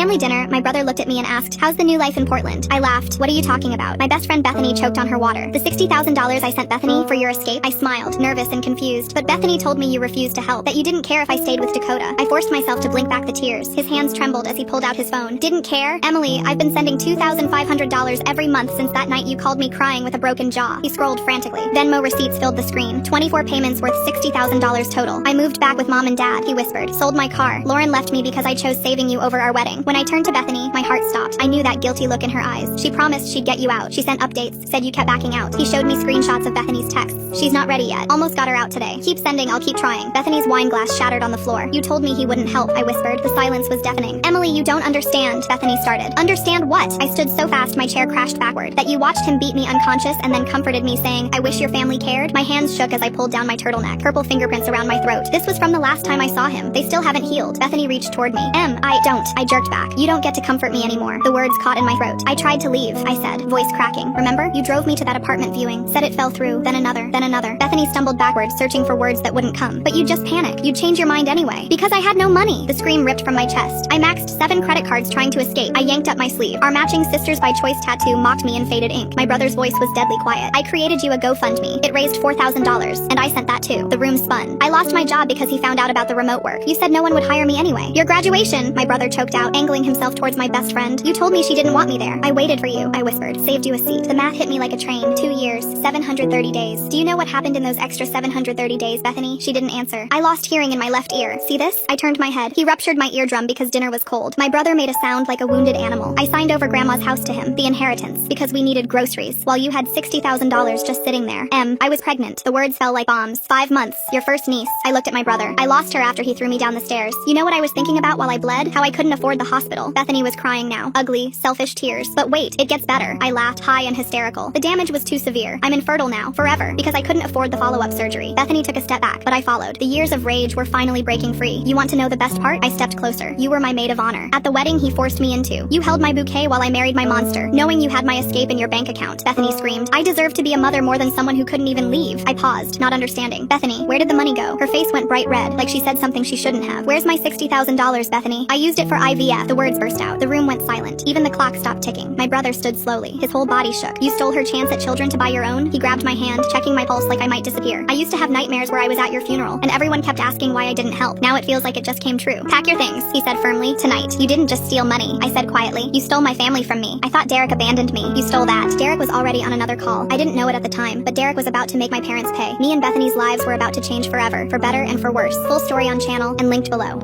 family dinner, my brother looked at me and asked, "How's the new life in Portland?" I laughed. "What are you talking about?" My best friend Bethany choked on her water. "The $60,000 I sent Bethany for your escape?" I smiled, nervous and confused. "But Bethany told me you refused to help, that you didn't care if I stayed with Dakota." I forced myself to blink back the tears. His hands trembled as he pulled out his phone. "Didn't care? Emily, I've been sending $2,500 every month since that night you called me crying with a broken jaw." He scrolled frantically. Venmo receipts filled the screen. 24 payments worth $60,000 total. "I moved back with mom and dad," he whispered. "Sold my car. Lauren left me because I chose saving you over our wedding." When I turned to Bethany, my heart stopped. I knew that guilty look in her eyes. "She promised she'd get you out. She sent updates, said you kept backing out." He showed me screenshots of Bethany's texts. "She's not ready yet. Almost got her out today. Keep sending, I'll keep trying." Bethany's wine glass shattered on the floor. "You told me he wouldn't help," I whispered. The silence was deafening. "Emily, you don't understand," Bethany started. "Understand what?" I stood so fast my chair crashed backward. "That you watched him beat me unconscious and then comforted me saying, 'I wish your family cared'?" My hands shook as I pulled down my turtleneck. Purple fingerprints around my throat. This was from the last time I saw him. They still haven't healed. Bethany reached toward me. I don't." I jerked back. "You don't get to comfort me anymore." The words caught in my throat. "I tried to leave," I said, voice cracking. "Remember? You drove me to that apartment viewing. Said it fell through, then another, then another." Bethany stumbled backwards, searching for words that wouldn't come. "But you'd just panic. You'd change your mind anyway." "Because I had no money." The scream ripped from my chest. "I maxed 7 credit cards trying to escape." I yanked up my sleeve. Our matching Sisters by Choice tattoo mocked me in faded ink. My brother's voice was deadly quiet. "I created you a GoFundMe. It raised $4,000, and I sent that too." The room spun. "I lost my job because he found out about the remote work. You said no one would hire me anyway." "Your graduation," my brother choked out, angling himself towards my best friend. "You told me she didn't want me there." "I waited for you," I whispered. "Saved you a seat." The math hit me like a train. 2 years, 730 days. "Do you know what happened in those extra 730 days, Bethany?" She didn't answer. "I lost hearing in my left ear. See this?" I turned my head. He ruptured my eardrum because dinner was cold. My brother made a sound like a wounded animal. "I signed over Grandma's house to him, the inheritance, because we needed groceries, while you had $60,000 just sitting there. I was pregnant." The words fell like bombs. 5 months. Your first niece." I looked at my brother. "I lost her after he threw me down the stairs." "You know what I was thinking about while I bled? How I couldn't afford the hospital." Bethany was crying now. Ugly, selfish tears. "But wait, it gets better." I laughed, high and hysterical. "The damage was too severe. I'm infertile now, forever, because I couldn't afford the follow-up surgery." Bethany took a step back, but I followed. The years of rage were finally breaking free. "You want to know the best part?" I stepped closer. "You were my maid of honor. At the wedding he forced me into. You held my bouquet while I married my monster, knowing you had my escape in your bank account." Bethany screamed. "I deserve to be a mother more than someone who couldn't even leave." I paused, not understanding. "Bethany, where did the money go?" Her face went bright red, like she said something she shouldn't have. "Where's my $60,000, Bethany?" "I used it for IVF." The words burst out. The room went silent. Even the clock stopped ticking. My brother stood slowly. His whole body shook. "You stole her chance at children to buy your own?" He grabbed my hand, checking my pulse like I might disappear. "I used to have nightmares where I was at your funeral, and everyone kept asking why I didn't help. Now it feels like it just came true." "Pack your things," he said firmly. "Tonight." "You didn't just steal money," I said quietly. "You stole my family from me. I thought Derek abandoned me." "You stole that." Derek was already on another call. I didn't know it at the time, but Derek was about to make my parents pay. Me and Bethany's lives were about to change forever, for better and for worse. Full story on channel and linked below.